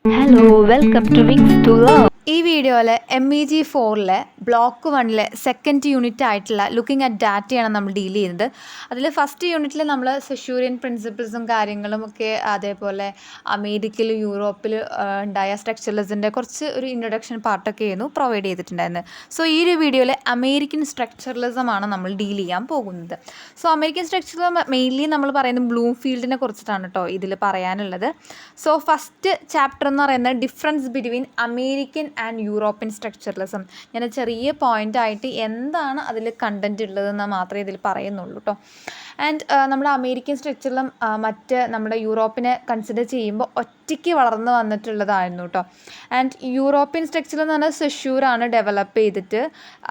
Hello, welcome to Wings to Love. ഈ വീഡിയോയിൽ MEG4 block 1 second unit ആയിട്ടുള്ള looking at ഡാറ്റയാണ് നമ്മൾ ഡീൽ ചെയ്യുന്നത്. അതിൽ ഫസ്റ്റ് യൂണിറ്റിൽ നമ്മൾ സെഷൂരിയൻ പ്രിൻസിപ്പിൾസും കാര്യങ്ങളും ഒക്കെ അതേപോലെ അമേരിക്കയിലും യൂറോപ്പിൽ ഉണ്ടായ സ്ട്രക്ചറലിസത്തിൻ്റെ കുറച്ച് ഒരു ഇൻട്രൊഡക്ഷൻ പാർട്ടൊക്കെ ആയിരുന്നു പ്രൊവൈഡ് ചെയ്തിട്ടുണ്ടായിരുന്നത്. സോ ഈ ഒരു വീഡിയോയിൽ അമേരിക്കൻ സ്ട്രക്ചറലിസമാണ് നമ്മൾ ഡീൽ ചെയ്യാൻ പോകുന്നത്. സോ അമേരിക്കൻ സ്ട്രക്ചറലിസം മെയിൻലി നമ്മൾ പറയുന്നത് ബ്ലൂംഫീൽഡിനെ കുറിച്ചിട്ടാണ് കേട്ടോ ഇതിൽ പറയാനുള്ളത്. സോ ഫസ്റ്റ് ചാപ്റ്റർ എന്ന് പറയുന്നത് difference between American and European structuralism. ഞാൻ ചെറിയ പോയിൻ്റായിട്ട് എന്താണ് അതിൽ കണ്ടൻറ്റ് ഉള്ളതെന്ന് മാത്രമേ ഇതിൽ പറയുന്നുള്ളൂ കേട്ടോ. ആൻഡ് നമ്മുടെ അമേരിക്കൻ സ്ട്രക്ചറിലും മറ്റ് നമ്മുടെ യൂറോപ്പിനെ കൺസിഡർ ചെയ്യുമ്പോൾ ഒറ്റയ്ക്ക് വളർന്നു വന്നിട്ടുള്ളതായിരുന്നു കേട്ടോ. ആൻഡ് യൂറോപ്യൻ സ്ട്രക്ചർ എന്ന് പറഞ്ഞാൽ സെഷ്യൂറാണ് ഡെവലപ്പ് ചെയ്തിട്ട്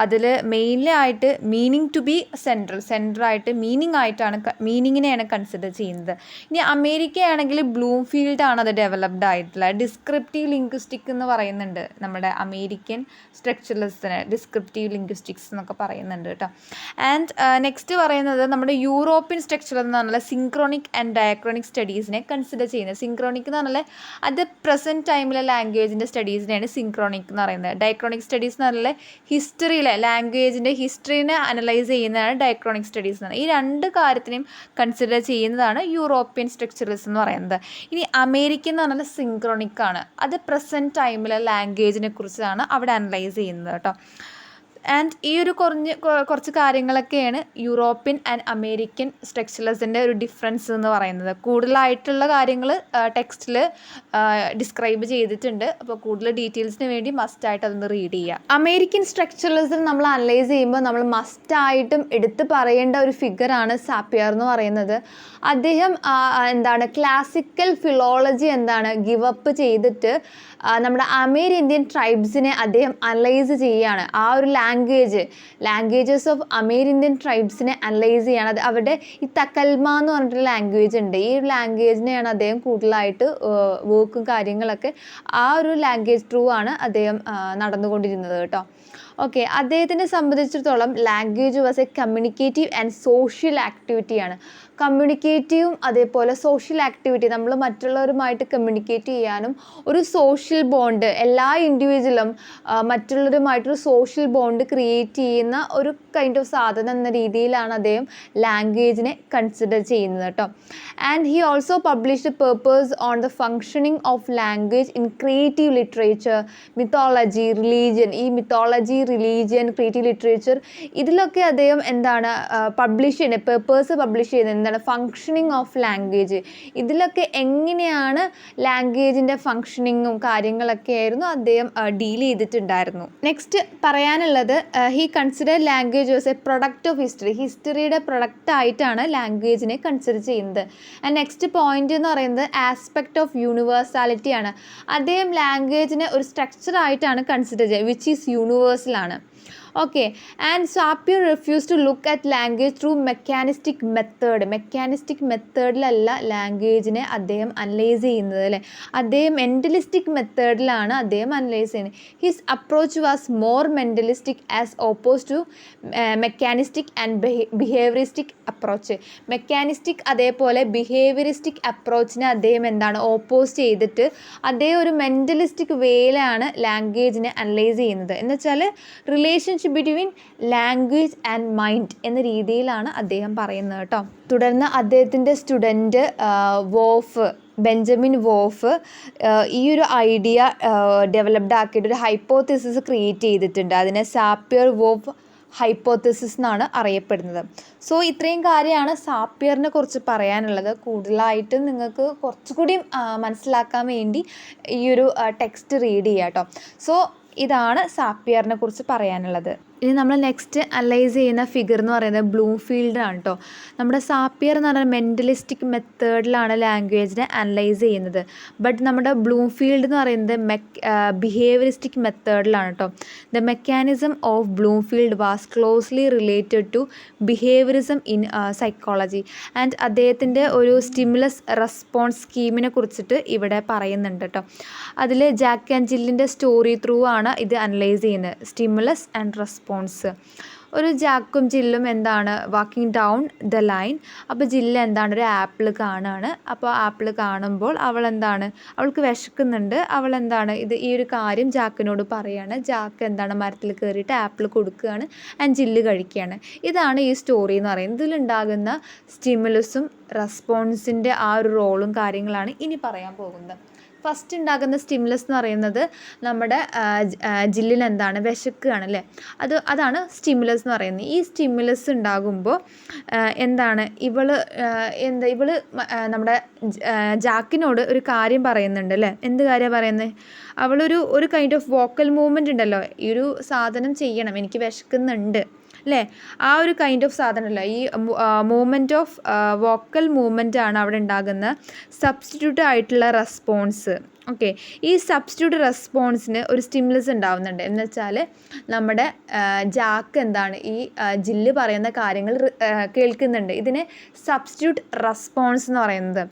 അതിൽ മെയിൻലി ആയിട്ട് മീനിങ് ടു ബി സെൻട്രലായിട്ട് മീനിങ്ങിനെയാണ് കൺസിഡർ ചെയ്യുന്നത്. ഇനി അമേരിക്ക ആണെങ്കിൽ ബ്ലൂംഫീൽഡാണ് അത് ഡെവലപ്ഡ് ആയിട്ടുള്ള ഡിസ്ക്രിപ്റ്റീവ് ലിംഗ്വിസ്റ്റിക് എന്ന് പറയുന്നുണ്ട്. നമ്മുടെ അമേരിക്കൻ സ്ട്രക്ചറലിസത്തിന് ഡിസ്ക്രിപ്റ്റീവ് ലിംഗ്വിസ്റ്റിക്സ് എന്നൊക്കെ പറയുന്നുണ്ട് കേട്ടോ. ആൻഡ് നെക്സ്റ്റ് പറയുന്നത് നമ്മുടെ യൂറോപ്യൻ സ്ട്രക്ചർ എന്ന് പറഞ്ഞാൽ സിങ്ക്രോണിക് ആൻഡ് ഡയക്രോണിക് സ്റ്റഡീസിനെ കൺസിഡർ ചെയ്യുന്നത്. സിങ്ക്രോണിക് എന്ന് പറഞ്ഞാൽ അത് പ്രസൻറ്റ് ടൈമിലെ ലാംഗ്വേജിൻ്റെ സ്റ്റഡീസിനെയാണ് സിങ്ക്രോണിക് എന്ന് പറയുന്നത്. ഡയക്രോണിക് സ്റ്റഡീസ് എന്ന് പറഞ്ഞാൽ ഹിസ്റ്ററിയിലെ ലാംഗ്വേജിൻ്റെ ഹിസ്റ്ററിനെ അനലൈസ് ചെയ്യുന്നതാണ് ഡയക്രോണിക് സ്റ്റഡീസ് എന്ന് പറയുന്നത്. ഈ രണ്ട് കാര്യത്തിനെയും കൺസിഡർ ചെയ്യുന്നതാണ് യൂറോപ്യൻ സ്ട്രക്ചറലിസം എന്ന് പറയുന്നത്. ഇനി അമേരിക്കൻ എന്ന് പറഞ്ഞാൽ സിങ്ക്രോണിക് ആണ്. അത് പ്രസൻറ്റ് ടൈമിലെ ലാംഗ്വേജിനെ കുറിച്ചാണ് അവിടെ അനലൈസ് ചെയ്യുന്നത് കേട്ടോ. ആൻഡ് ഈ ഒരു കുറച്ച് കാര്യങ്ങളൊക്കെയാണ് യൂറോപ്യൻ ആൻഡ് അമേരിക്കൻ സ്ട്രക്ചറലിസത്തിൻ്റെ ഒരു ഡിഫറൻസ് എന്ന് പറയുന്നത്. കൂടുതലായിട്ടുള്ള കാര്യങ്ങൾ ടെക്സ്റ്റിൽ ഡിസ്ക്രൈബ് ചെയ്തിട്ടുണ്ട്. അപ്പോൾ കൂടുതൽ ഡീറ്റെയിൽസിന് വേണ്ടി മസ്റ്റായിട്ട് അതൊന്ന് റീഡ് ചെയ്യുക. അമേരിക്കൻ സ്ട്രക്ചറലിസം നമ്മൾ അനലൈസ് ചെയ്യുമ്പോൾ നമ്മൾ മസ്റ്റായിട്ടും എടുത്ത് പറയേണ്ട ഒരു ഫിഗറാണ് സാപ്പിയർ എന്ന് പറയുന്നത്. അദ്ദേഹം ക്ലാസിക്കൽ ഫിലോളജി ഗിവപ്പ് ചെയ്തിട്ട് നമ്മുടെ അമേരിന്ത്യൻ ട്രൈബ്സിനെ അദ്ദേഹം അനലൈസ് ചെയ്യുകയാണ്. ആ ഒരു ലാംഗ്വേജസ് ഓഫ് അമേരിന്ത്യൻ ട്രൈബ്സിനെ അനലൈസ് ചെയ്യാണ്. അത് അവരുടെ ഈ തക്കൽമ എന്ന് പറഞ്ഞിട്ടൊരു ലാംഗ്വേജ് ഉണ്ട്. ഈ ലാംഗ്വേജിനെയാണ് അദ്ദേഹം കൂടുതലായിട്ട് വർക്കും കാര്യങ്ങളൊക്കെ ആ ഒരു ലാംഗ്വേജ് ത്രൂ ആണ് അദ്ദേഹം നടന്നുകൊണ്ടിരുന്നത് കേട്ടോ. ഓക്കെ, അദ്ദേഹത്തിനെ സംബന്ധിച്ചിടത്തോളം language was a communicative and social ആക്ടിവിറ്റിയാണ്. കമ്മ്യൂണിക്കേറ്റീവും അതേപോലെ സോഷ്യൽ ആക്ടിവിറ്റി, നമ്മൾ മറ്റുള്ളവരുമായിട്ട് കമ്മ്യൂണിക്കേറ്റ് ചെയ്യാനും ഒരു സോഷ്യൽ ബോണ്ട്, എല്ലാ ഇൻഡിവിജ്വലും മറ്റുള്ളവരുമായിട്ടൊരു സോഷ്യൽ ബോണ്ട് ക്രിയേറ്റ് ചെയ്യുന്ന ഒരു കൈൻഡ് ഓഫ് സാധനം എന്ന രീതിയിലാണ് അദ്ദേഹം ലാംഗ്വേജിനെ കൺസിഡർ ചെയ്യുന്നത് കേട്ടോ. And he also published papers on the functioning of language in creative literature, mythology, religion. ഈ മിത്തോളജി, റിലീജിയൻ, ക്രിയേറ്റീവ് ലിറ്ററേച്ചർ ഇതിലൊക്കെ അദ്ദേഹം പബ്ലിഷ് ചെയ്യുന്നത്, പേപ്പേഴ്സ് പബ്ലിഷ് ചെയ്യുന്നത് ഫങ്ഷനിങ് ഓഫ് ലാംഗ്വേജ്. ഇതിലൊക്കെ എങ്ങനെയാണ് ലാംഗ്വേജിൻ്റെ ഫങ്ഷനിങ്ങും കാര്യങ്ങളൊക്കെ ആയിരുന്നു അദ്ദേഹം ഡീൽ ചെയ്തിട്ടുണ്ടായിരുന്നു. നെക്സ്റ്റ് പറയാനുള്ളത് he consider language was a product of history. ഹിസ്റ്ററിയുടെ പ്രൊഡക്റ്റ് ആയിട്ടാണ് ലാംഗ്വേജിനെ കൺസിഡർ ചെയ്യുന്നത്. ആൻഡ് നെക്സ്റ്റ് പോയിന്റ് എന്ന് പറയുന്നത് ആസ്പെക്റ്റ് ഓഫ് യൂണിവേഴ്സാലിറ്റി ആണ്. അദ്ദേഹം ലാംഗ്വേജിനെ ഒരു സ്ട്രക്ചർ ആയിട്ടാണ് കൺസിഡർ ചെയ്യുന്നത്, വിച്ച് ഈസ് യൂണിവേഴ്സലാണ്. Okay, and Sapir refuse to look at language through mechanistic മെത്തേഡിലല്ല ലാംഗ്വേജിനെ അദ്ദേഹം അനലൈസ് ചെയ്യുന്നത് അല്ലേ. അദ്ദേഹം മെൻ്റലിസ്റ്റിക് മെത്തേഡിലാണ് അദ്ദേഹം അനലൈസ് ചെയ്യുന്നത്. His approach was more mentalistic as oppose to mechanistic and behaviouristic approach. Mechanistic അതേപോലെ ബിഹേവിയറിസ്റ്റിക് അപ്രോച്ചിനെ അദ്ദേഹം ഓപ്പോസ് ചെയ്തിട്ട് അദ്ദേഹം ഒരു മെൻ്റലിസ്റ്റിക് വേയിലാണ് ലാംഗ്വേജിനെ അനലൈസ് ചെയ്യുന്നത്. എന്നുവെച്ചാൽ relationship between language and mind എന്ന രീതിയിലാണ് അദ്ദേഹം പറയുന്നത് കേട്ടോ. തുടർന്ന് അദ്ദേഹത്തിൻ്റെ സ്റ്റുഡൻറ്റ് ബെഞ്ചമിൻ വോഫ് ഈ ഒരു ഐഡിയ ഡെവലപ്ഡ് ആക്കിയിട്ട് ഒരു ഹൈപ്പോത്തിസിസ് ക്രിയേറ്റ് ചെയ്തിട്ടുണ്ട്. അതിനെ സാപ്പിയർ വോഫ് ഹൈപ്പോത്തിസിസ് എന്നാണ് അറിയപ്പെടുന്നത്. സോ ഇത്രയും കാര്യമാണ് സാപ്പിയറിനെ കുറിച്ച് പറയാനുള്ളത്. കൂടുതലായിട്ട് നിങ്ങൾക്ക് കുറച്ചുകൂടി മനസ്സിലാക്കാൻ വേണ്ടി ഈ ഒരു ടെക്സ്റ്റ് റീഡ് ചെയ്യാം കേട്ടോ. സോ ഇതാണ് സാപ്പിയറിനെ കുറിച്ച് പറയാനുള്ളത്. ഇനി നമ്മൾ നെക്സ്റ്റ് അനലൈസ് ചെയ്യുന്ന ഫിഗർ എന്ന് പറയുന്നത് ബ്ലൂംഫീൽഡാണ് കേട്ടോ. നമ്മുടെ സാപ്പിയർ എന്ന് പറഞ്ഞാൽ മെൻ്റലിസ്റ്റിക് മെത്തേഡിലാണ് ലാംഗ്വേജിനെ അനലൈസ് ചെയ്യുന്നത്. ബട്ട് നമ്മുടെ ബ്ലൂംഫീൽഡ് എന്ന് പറയുന്നത് ബിഹേവിയറിസ്റ്റിക് മെത്തേഡിലാണ് കേട്ടോ. The mechanism of Bloomfield was closely related to behaviourism in psychology. And അദ്ദേഹത്തിൻ്റെ ഒരു സ്റ്റിമുലസ് റെസ്പോൺസ് സ്കീമിനെ കുറിച്ചിട്ട് ഇവിടെ പറയുന്നുണ്ട് കേട്ടോ. അതിൽ ജാക്ക് ആൻഡ് ജില്ലിൻ്റെ സ്റ്റോറി ത്രൂ ആണ് ഇത് അനലൈസ് ചെയ്യുന്നത്, സ്റ്റിമുലസ് ആൻഡ് റെസ്പോൺസ്. ഒരു ജാക്കും ജില്ലും എന്താണ് വാക്കിംഗ് ഡൗൺ ദ ലൈൻ. അപ്പോൾ ജില്ല എന്താണ് ഒരു ആപ്പിൾ കാണുകയാണ്. അപ്പോൾ ആപ്പിൾ കാണുമ്പോൾ അവൾക്ക് വിശക്കുന്നുണ്ട്. അവൾ എന്താണ് ഈ ഒരു കാര്യം ജാക്കിനോട് പറയുകയാണ്. ജാക്ക് എന്താണ് മരത്തിൽ കയറിയിട്ട് ആപ്പിൾ കൊടുക്കുകയാണ് ആൻഡ് ജില്ല് കഴിക്കുകയാണ്. ഇതാണ് ഈ സ്റ്റോറി എന്ന് പറയുന്നത്. ഇതിലുണ്ടാകുന്ന സ്റ്റിമുലസും റെസ്പോൺസിൻ്റെ ആ ഒരു റോളും കാര്യങ്ങളാണ് ഇനി പറയാൻ പോകുന്നത്. ഫസ്റ്റ് ഉണ്ടാകുന്ന സ്റ്റിമുലസ് എന്ന് പറയുന്നത് നമ്മുടെ ജില്ലിന് എന്താണ് വിശക്കുകയാണ് അല്ലേ. അതാണ് സ്റ്റിമുലസ് എന്ന് പറയുന്നത്. ഈ സ്റ്റിമുലസ് ഉണ്ടാകുമ്പോൾ എന്താണ് ഇവള് നമ്മുടെ ജാക്കിനോട് ഒരു കാര്യം പറയുന്നുണ്ട് അല്ലേ. എന്ത് കാര്യമാണ് പറയുന്നത്? ഒരു കൈൻഡ് ഓഫ് വോക്കൽ മൂവ്മെൻ്റ് ഉണ്ടല്ലോ. ഈ ഒരു സാധനം ചെയ്യണം, എനിക്ക് വിശക്കുന്നുണ്ട് അല്ലേ. ആ ഒരു കൈൻഡ് ഓഫ് സാധനമല്ല, ഈ മൂവ്മെൻറ്റ് ഓഫ് വോക്കൽ മൂവ്മെൻ്റ് ആണ് അവിടെ ഉണ്ടാകുന്ന സബ്സ്റ്റിറ്റ്യൂട്ട് ആയിട്ടുള്ള റെസ്പോൺസ്. ഓക്കെ, ഈ സബ്സ്റ്റിറ്റ്യൂട്ട് റെസ്പോൺസിന് ഒരു സ്റ്റിമുലസ് ഉണ്ടാവുന്നുണ്ട്. എന്ന് വെച്ചാൽ നമ്മുടെ ജാക്ക് എന്താണ് ഈ ജില്ല് പറയുന്ന കാര്യങ്ങൾ കേൾക്കുന്നുണ്ട്. ഇതിനെ സബ്സ്റ്റിറ്റ്യൂട്ട് റെസ്പോൺസ് എന്ന് പറയുന്നത്.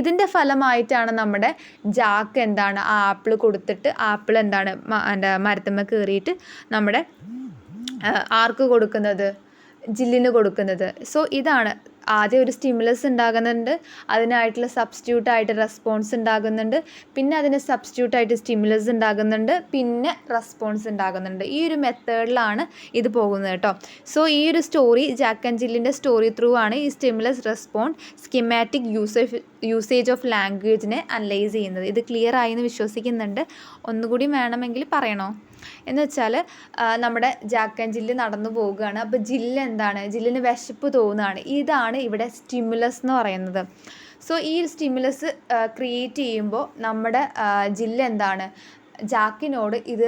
ഇതിൻ്റെ ഫലമായിട്ടാണ് നമ്മുടെ ജാക്ക് എന്താണ് ആ ആപ്പിൾ കൊടുത്തിട്ട് ആപ്പിൾ എന്താണ് മരത്തുമ്മ കയറിയിട്ട് നമ്മുടെ ആർക്ക് കൊടുക്കുന്നത്? ജില്ലിന് കൊടുക്കുന്നത്. സോ ഇതാണ് ആദ്യം ഒരു സ്റ്റിമുലസ് ഉണ്ടാകുന്നുണ്ട്, അതിനായിട്ടുള്ള സബ്സ്റ്റിറ്റ്യൂട്ടായിട്ട് റെസ്പോൺസ് ഉണ്ടാകുന്നുണ്ട്, പിന്നെ അതിന് സബ്സ്റ്റിറ്റ്യൂട്ടായിട്ട് സ്റ്റിമുലസ് ഉണ്ടാകുന്നുണ്ട്, പിന്നെ റെസ്പോൺസ് ഉണ്ടാകുന്നുണ്ട്. ഈ ഒരു മെത്തേഡിലാണ് ഇത് പോകുന്നത് കേട്ടോ. സോ ഈ ഒരു സ്റ്റോറി ജാക്ക് ആൻഡ് ജില്ലിൻ്റെ സ്റ്റോറി ത്രൂ ആണ് ഈ stimulus response schematic usage of ലാംഗ്വേജിനെ അനലൈസ് ചെയ്യുന്നത്. ഇത് ക്ലിയർ ആയി എന്ന് വിശ്വസിക്കുന്നുണ്ട്. ഒന്നുകൂടി വേണമെങ്കിൽ പറയണോ എന്ന് വെച്ചാൽ നമ്മുടെ ജാക്ക് ആൻഡ് ജില്ല് നടന്നു പോവുകയാണ്. അപ്പോൾ ജില്ലിന് വിശപ്പ് തോന്നുകയാണ്. ഇതാണ് ഇവിടെ സ്റ്റിമുലസ് എന്ന് പറയുന്നത്. സോ ഈ സ്റ്റിമുലസ് ക്രിയേറ്റ് ചെയ്യുമ്പോൾ നമ്മുടെ ജില്ല് ജാക്കിനോട് ഇത്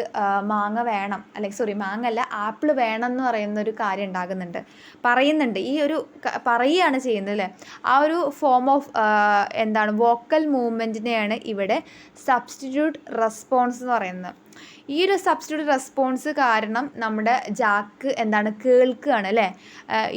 മാങ്ങ വേണം, മാങ്ങല്ല ആപ്പിൾ വേണം എന്ന് പറയുന്ന ഒരു കാര്യം പറയുന്നുണ്ട്. ഈ ഒരു പറയുകയാണ് ചെയ്യുന്നത് അല്ലേ. ആ ഒരു ഫോം ഓഫ് വോക്കൽ മൂവ്മെൻറ്റിനെയാണ് ഇവിടെ സബ്സ്റ്റിറ്റ്യൂട്ട് റെസ്പോൺസ് എന്ന് പറയുന്നത്. ഈ ഒരു സബ്സ്റ്റിറ്റ്യൂട്ട് റെസ്പോൺസ് കാരണം നമ്മുടെ ജാക്ക് കേൾക്കുകയാണ് അല്ലേ.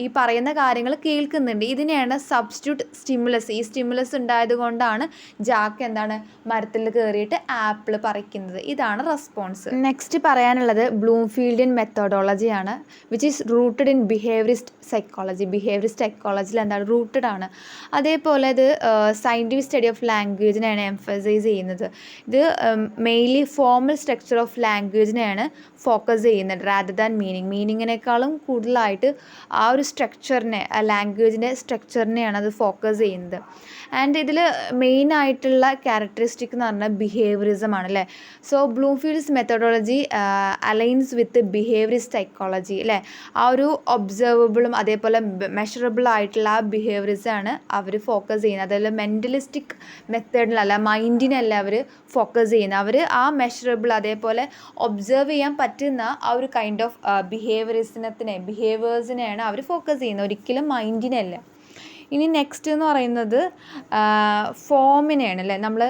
ഈ പറയുന്ന കാര്യങ്ങൾ കേൾക്കുന്നുണ്ട്. ഇതിനെയാണ് സബ്സ്റ്റിറ്റ്യൂട്ട് സ്റ്റിമുലസ്. ഈ സ്റ്റിമുലസ് ഉണ്ടായത് കൊണ്ടാണ് ജാക്ക് മരത്തിൽ കയറിയിട്ട് ആപ്പിൾ പറിക്കുന്നത്. ഇതാണ് റെസ്പോൺസ്. നെക്സ്റ്റ് പറയാനുള്ളത് ബ്ലൂംഫീൽഡിയൻ മെത്തഡോളജിയാണ്, which is rooted in behaviourist psychology. Behaviourist സൈക്കോളജിയിൽ റൂട്ടഡ് ആണ്. അതേപോലെ ഇത് സയൻറ്റിഫിക് സ്റ്റഡി ഓഫ് ലാംഗ്വേജിനെയാണ് എംഫസൈസ് ചെയ്യുന്നത്. ഇത് മെയിൻലി ഫോർമൽ സ്ട്രക്ചർ ഓഫ് ലാംഗ്വേജിനെയാണ് ഫോക്കസ് ചെയ്യുന്നത് റാദർ ദാൻ മീനിങ്ങിനേക്കാളും കൂടുതലായിട്ട് ആ ഒരു സ്ട്രക്ചറിനെ, ആ ലാംഗ്വേജിൻ്റെ സ്ട്രക്ചറിനെയാണ് അത് ഫോക്കസ് ചെയ്യുന്നത്. ആൻഡ് ഇതിൽ മെയിനായിട്ടുള്ള ക്യാരക്ടറിസ്റ്റിക് എന്ന് പറഞ്ഞാൽ ബിഹേവിയറിസം ആണ് അല്ലേ. സോ ബ്ലൂംഫീൽഡ്സ് മെത്തഡോളജി അലൈൻസ് വിത്ത് ബിഹേവിയറിസ്റ്റ് സൈക്കോളജി അല്ലേ. ആ ഒരു ഒബ്സർവബിളും അതേപോലെ മെഷറബിൾ ആയിട്ടുള്ള ആ ബിഹേവിയറിസാണ് അവർ ഫോക്കസ് ചെയ്യുന്നത്. അതിൽ മെൻ്റലിസ്റ്റിക് മെത്തേഡിലല്ല, മൈൻഡിനല്ല അവർ ഫോക്കസ് ചെയ്യുന്നത്. അവർ ആ മെഷറബിൾ അതേപോലെ ഒബ്സർവ് ചെയ്യാൻ പറ്റുന്ന ആ ഒരു കൈൻഡ് ഓഫ് ബിഹേവേഴ്സിനെയാണ് അവർ ഫോക്കസ് ചെയ്യുന്നത്, ഒരിക്കലും മൈൻഡിനല്ല. ഇനി നെക്സ്റ്റ് എന്ന് പറയുന്നത് ഫോമിനെയാണ് അല്ലേ. നമ്മൾ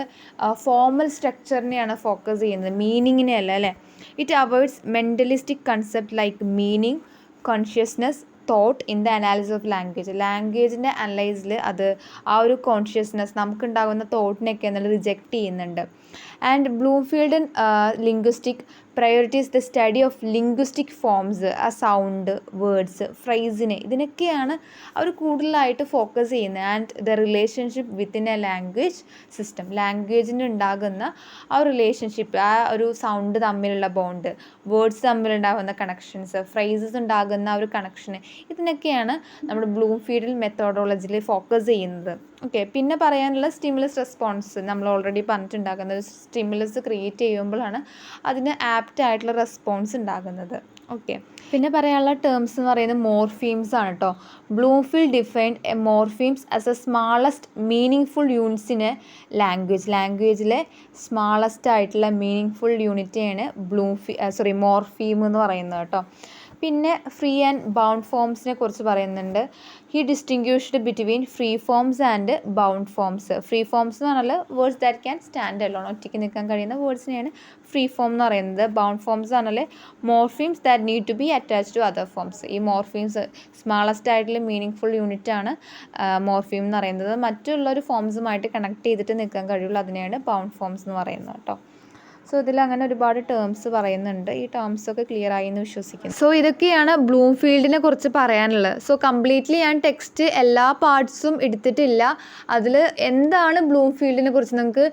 ഫോമൽ സ്ട്രക്ചറിനെയാണ് ഫോക്കസ് ചെയ്യുന്നത്, മീനിങ്ങിനെ അല്ല അല്ലേ. It avoids mentalistic concept like meaning, consciousness, thought in the analysis of language. ലാംഗ്വേജിൻ്റെ അനലൈസിൽ അത് ആ ഒരു കോൺഷ്യസ്നെസ് നമുക്കുണ്ടാകുന്ന തോട്ടിനെയൊക്കെ റിജക്റ്റ് ചെയ്യുന്നുണ്ട്. And Bloomfield linguistic priorities the study of linguistic forms, ആ സൗണ്ട്, വേർഡ്സ്, ഫ്രൈസിനെ, ഇതിനൊക്കെയാണ് അവർ കൂടുതലായിട്ട് ഫോക്കസ് ചെയ്യുന്നത്. And the relationship within a language system, ലാംഗ്വേജിന് ഉണ്ടാകുന്ന ആ റിലേഷൻഷിപ്പ്, ആ ഒരു സൗണ്ട് തമ്മിലുള്ള ബോണ്ട്, വേർഡ്സ് തമ്മിലുണ്ടാകുന്ന കണക്ഷൻസ്, ഫ്രൈസസ് ഉണ്ടാകുന്ന ആ ഒരു കണക്ഷന്, ഇതിനൊക്കെയാണ് നമ്മുടെ ബ്ലൂംഫീൽഡ് മെത്തോഡോളജിയിൽ ഫോക്കസ് ചെയ്യുന്നത്. ഓക്കെ, പിന്നെ പറയാനുള്ള സ്റ്റിമുലസ് റെസ്പോൺസ് നമ്മൾ ഓൾറെഡി പറഞ്ഞിട്ടുണ്ടാകുന്നത്. സ്റ്റിമുലസ് ക്രിയേറ്റ് ചെയ്യുമ്പോഴാണ് അതിന് ആപ്റ്റ് ആയിട്ടുള്ള റെസ്പോൺസ് ഉണ്ടാകുന്നത്. ഓക്കെ, പിന്നെ പറയാനുള്ള ടേംസ് എന്ന് പറയുന്നത് മോർഫീംസ് ആണ് കേട്ടോ. Bloomfield defined morphemes as a smallest meaningful യൂണിറ്റ്സിന് ലാംഗ്വേജിലെ സ്മാളസ്റ്റ് ആയിട്ടുള്ള മീനിങ് ഫുൾ യൂണിറ്റിനെയാണ് മോർഫീം എന്ന് പറയുന്നത് കേട്ടോ. പിന്നെ ഫ്രീ ആൻഡ് ബൗണ്ട് ഫോംസിനെ കുറിച്ച് പറയുന്നുണ്ട്. He distinguished between free forms and bound forms. Free forms എന്ന് പറഞ്ഞാൽ words that can stand alone, ഒറ്റയ്ക്ക് നിൽക്കാൻ കഴിയുന്ന വേർഡ്സിനെയാണ് ഫ്രീ ഫോം എന്ന് പറയുന്നത്. ബൗണ്ട് ഫോംസ് പറഞ്ഞാൽ morphemes that need to be attach to other forms. ഈ മോർഫീംസ് സ്മാളസ്റ്റ് ആയിട്ടുള്ള മീനിങ് ഫുൾ യൂണിറ്റ് ആണ് മോർഫീം എന്ന് പറയുന്നത്. മറ്റുള്ളൊരു ഫോംസുമായിട്ട് കണക്ട് ചെയ്തിട്ട് നിൽക്കാൻ കഴിയുള്ളൂ, അതിനെയാണ് ബൗണ്ട് ഫോംസ് എന്ന് പറയുന്നത് കേട്ടോ. സോ ഇതിൽ അങ്ങനെ ഒരുപാട് ടേംസ് പറയുന്നുണ്ട്. ഈ ടേംസൊക്കെ ക്ലിയർ ആയി എന്ന് വിശ്വസിക്കുന്നു. സോ ഇതൊക്കെയാണ് ബ്ലൂംഫീൽഡിനെ കുറിച്ച് പറയാനുള്ളത്. സോ കംപ്ലീറ്റ്ലി ഞാൻ ടെക്സ്റ്റ് എല്ലാ പാർട്സും എടുത്തിട്ടില്ല. അതിൽ എന്താണ് ബ്ലൂംഫീൽഡിനെ കുറിച്ച് നിങ്ങൾക്ക്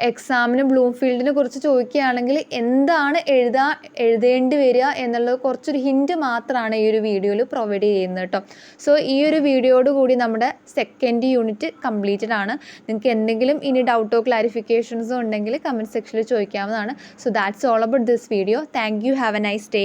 എക്സാമിന് ബ്ലൂംഫീൽഡിനെ കുറിച്ച് ചോദിക്കുകയാണെങ്കിൽ എന്താണ് എഴുതേണ്ടി വരിക എന്നുള്ളത് കുറച്ചൊരു ഹിൻറ്റ് മാത്രമാണ് ഈ ഒരു വീഡിയോയിൽ പ്രൊവൈഡ് ചെയ്യുന്നത് കേട്ടോ. സോ ഈ ഒരു വീഡിയോയോട് കൂടി നമ്മുടെ സെക്കൻഡ് യൂണിറ്റ് കംപ്ലീറ്റഡ് ആണ്. നിങ്ങൾക്ക് എന്തെങ്കിലും ഇനി ഡൗട്ടോ ക്ലാരിഫിക്കേഷൻസോ ഉണ്ടെങ്കിൽ കമൻറ്റ് സെക്ഷനിൽ ചോദിക്കാവുന്നതാണ്. So that's all about this video. Thank you. Have a nice day.